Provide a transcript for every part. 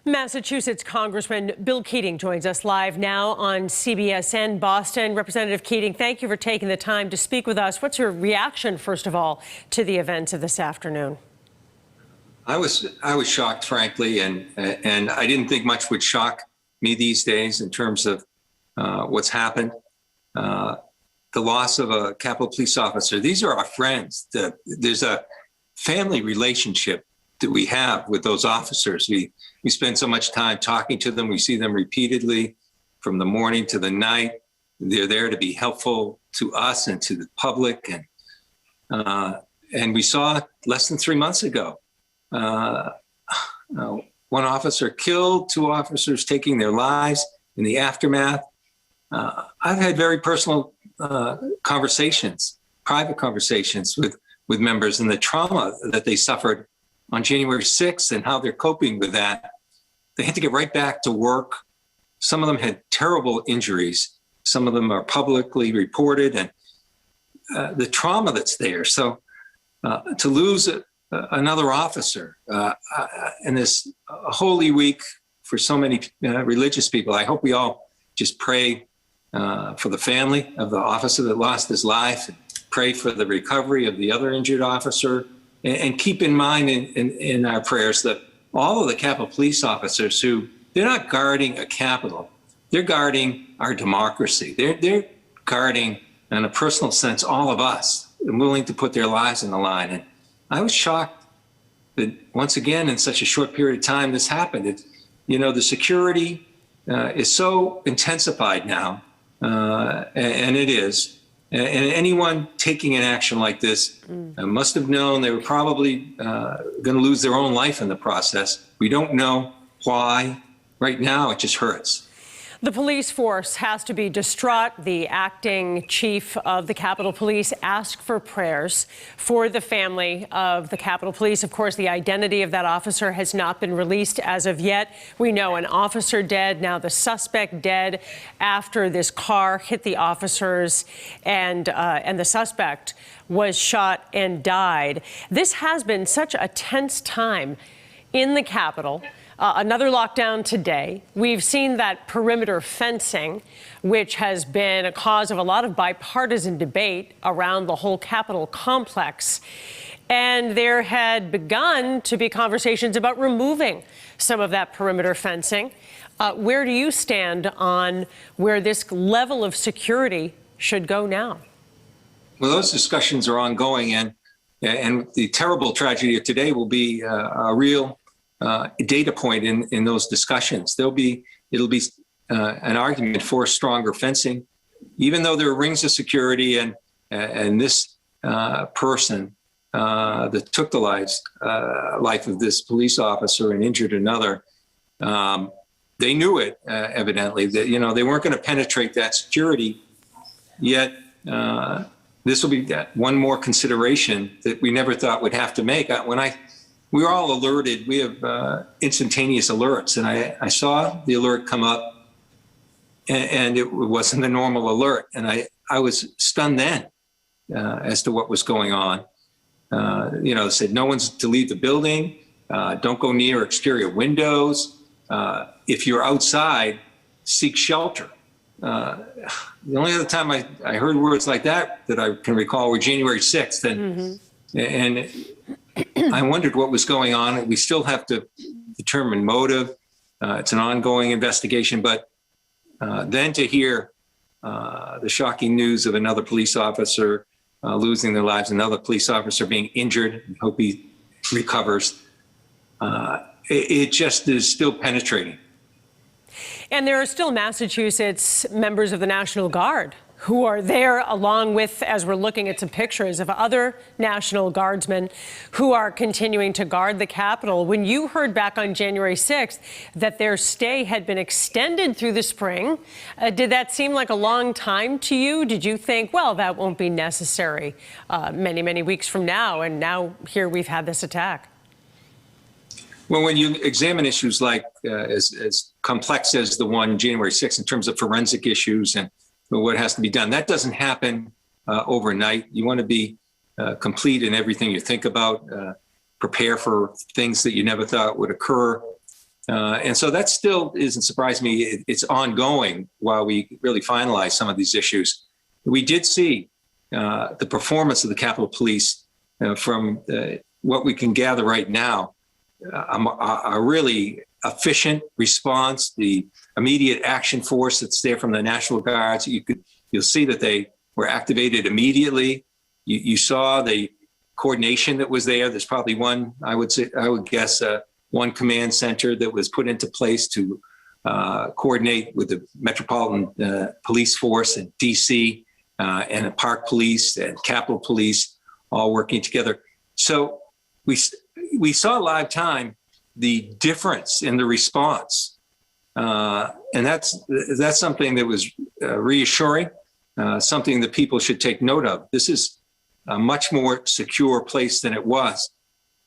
Massachusetts Congressman Bill Keating joins us live now on CBSN Boston. Representative Keating, thank you for taking the time to speak with us. What's your reaction, first of all, to the events of this afternoon? I was shocked, frankly, and I didn't think much would shock me these days in terms of what's happened. The loss of a Capitol Police officer. These are our friends. There's a family relationship that we have with those officers. We spend so much time talking to them. We see them repeatedly from the morning to the night. They're there to be helpful to us and to the public. And we saw less than 3 months ago, one officer killed, 2 officers taking their lives in the aftermath. I've had very personal conversations, private conversations with members and the trauma that they suffered on January 6th and how they're coping with that. They had to get right back to work. Some of them had terrible injuries. Some of them are publicly reported, and the trauma that's there. So to lose another officer in this holy week for so many religious people, I hope we all just pray for the family of the officer that lost his life, and pray for the recovery of the other injured officer, and keep in mind in our prayers that all of the Capitol Police officers who, they're not guarding a Capitol, they're guarding our democracy. They're guarding, in a personal sense, all of us, and willing to put their lives on the line. And I was shocked that once again, in such a short period of time, this happened. The security is so intensified now, and it is. And anyone taking an action like this must have known they were probably going to lose their own life in the process. We don't know why. Right now, it just hurts. The police force has to be distraught. The acting chief of the Capitol Police asked for prayers for the family of the Capitol Police. Of course, the identity of that officer has not been released as of yet. We know an officer dead, now the suspect dead after this car hit the officers, and the suspect was shot and died. This has been such a tense time in the Capitol. Another lockdown today. We've seen that perimeter fencing, which has been a cause of a lot of bipartisan debate around the whole Capitol complex. And there had begun to be conversations about removing some of that perimeter fencing. Where do you stand on where this level of security should go now? Well, those discussions are ongoing, and the terrible tragedy of today will be a real data point in those discussions. It'll be an argument for stronger fencing, even though there are rings of security, and this person that took the life of this police officer and injured another, they knew it evidently that they weren't going to penetrate that security. Yet this will be that one more consideration that we never thought we'd have to make. We were all alerted. We have instantaneous alerts, and I saw the alert come up, and it wasn't a normal alert, and I was stunned then as to what was going on. It said no one's to leave the building, don't go near exterior windows. If you're outside, seek shelter. The only other time I heard words like that I can recall were January 6th, and I wondered what was going on. We still have to determine motive. It's an ongoing investigation. But then to hear the shocking news of another police officer losing their lives, another police officer being injured, I hope he recovers, it just is still penetrating. And there are still Massachusetts members of the National Guard who are there, along with, as we're looking at some pictures of other National Guardsmen who are continuing to guard the Capitol. When you heard back on January 6th that their stay had been extended through the spring, did that seem like a long time to you? Did you think, well, that won't be necessary many, many weeks from now, and now here we've had this attack? Well, when you examine issues like as complex as the one January 6th in terms of forensic issues and what has to be done, that doesn't happen overnight. You want to be complete in everything you think about, prepare for things that you never thought would occur. And so that still isn't surprising me. It's ongoing while we really finalize some of these issues. We did see the performance of the Capitol Police from what we can gather right now, a really efficient response, the immediate action force that's there from the National Guards. You'll see that they were activated immediately. You saw the coordination that was there. There's probably I would guess, one command center that was put into place to coordinate with the Metropolitan Police Force in DC and the Park Police and Capitol Police all working together. So we saw live time the difference in the response, and that's something that was reassuring, something that people should take note of. This is a much more secure place than it was,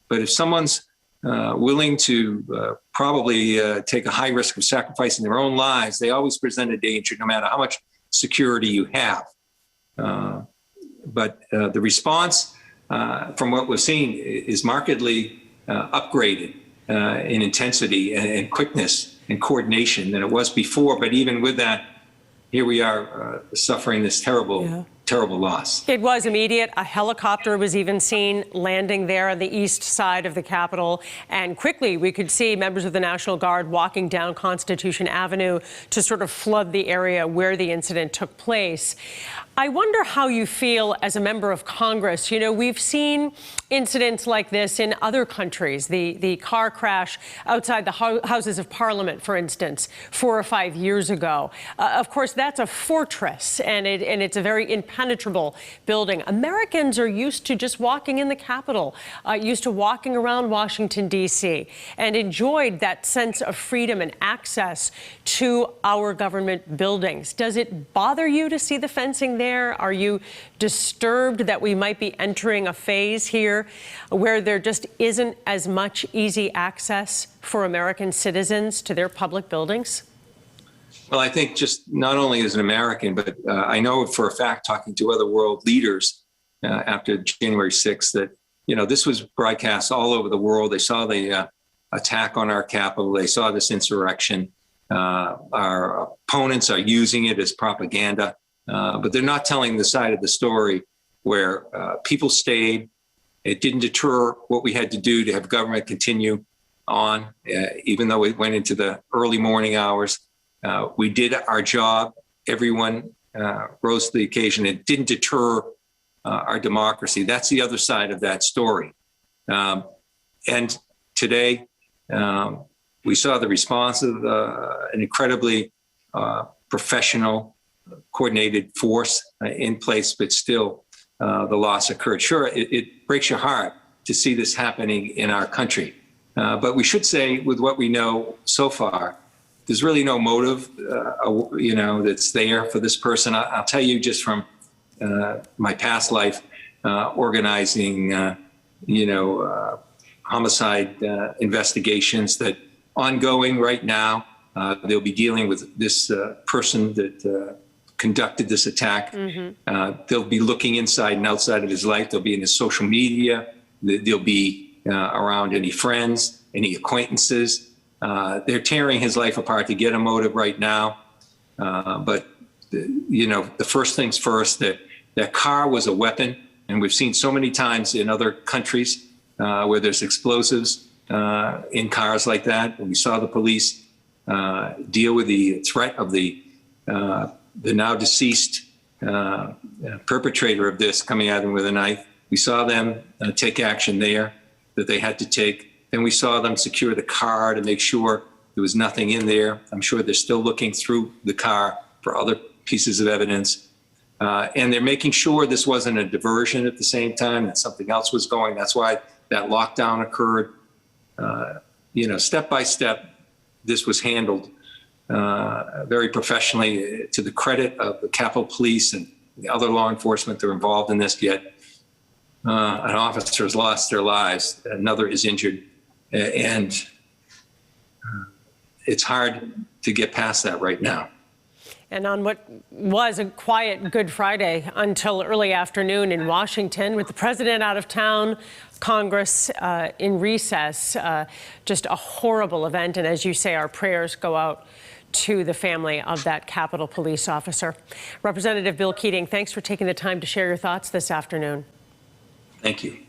but if someone's willing to probably take a high risk of sacrificing their own lives, they always present a danger no matter how much security you have. But the response from what we've seen is markedly upgraded in intensity and quickness and coordination than it was before. But even with that, here we are suffering this terrible loss. It was immediate. A helicopter was even seen landing there on the east side of the Capitol. And quickly, we could see members of the National Guard walking down Constitution Avenue to sort of flood the area where the incident took place. I wonder how you feel as a member of Congress. You know, we've seen incidents like this in other countries. The car crash outside the Houses of Parliament, for instance, 4 or 5 years ago. Of course, that's a fortress, and it's a very impenetrable building. Americans are used to just walking in the Capitol, used to walking around Washington, D.C., and enjoyed that sense of freedom and access to our government buildings. Does it bother you to see the fencing there? Are you disturbed that we might be entering a phase here where there just isn't as much easy access for American citizens to their public buildings? Well, I think just not only as an American, but I know for a fact, talking to other world leaders after January 6th, that, you know, this was broadcast all over the world. They saw the attack on our Capitol. They saw this insurrection. Our opponents are using it as propaganda. But they're not telling the side of the story where people stayed. It didn't deter what we had to do to have government continue on, even though it went into the early morning hours. We did our job. Everyone rose to the occasion. It didn't deter our democracy. That's the other side of that story. And today, we saw the response of an incredibly professional, coordinated force in place, but still the loss occurred. Sure, it breaks your heart to see this happening in our country. But we should say, with what we know so far, there's really no motive, that's there for this person. I'll tell you just from my past life, organizing, homicide investigations that ongoing right now. They'll be dealing with this person that conducted this attack. Mm-hmm. They'll be looking inside and outside of his life. They'll be in his social media. They'll be around any friends, any acquaintances. They're tearing his life apart to get a motive right now. But the first things first, that car was a weapon. And we've seen so many times in other countries where there's explosives in cars like that. And we saw the police deal with the threat of the now deceased perpetrator of this coming at him with a knife. We saw them take action there that they had to take. Then we saw them secure the car to make sure there was nothing in there. I'm sure they're still looking through the car for other pieces of evidence. And they're making sure this wasn't a diversion at the same time, that something else was going. That's why that lockdown occurred. Step by step, this was handled very professionally, to the credit of the Capitol Police and the other law enforcement that are involved in this. Yet an officer has lost their lives, another is injured, and it's hard to get past that right now. And on what was a quiet Good Friday until early afternoon in Washington, with the president out of town, Congress in recess, just a horrible event. And as you say, our prayers go out to the family of that Capitol Police officer. Representative Bill Keating, thanks for taking the time to share your thoughts this afternoon. Thank you.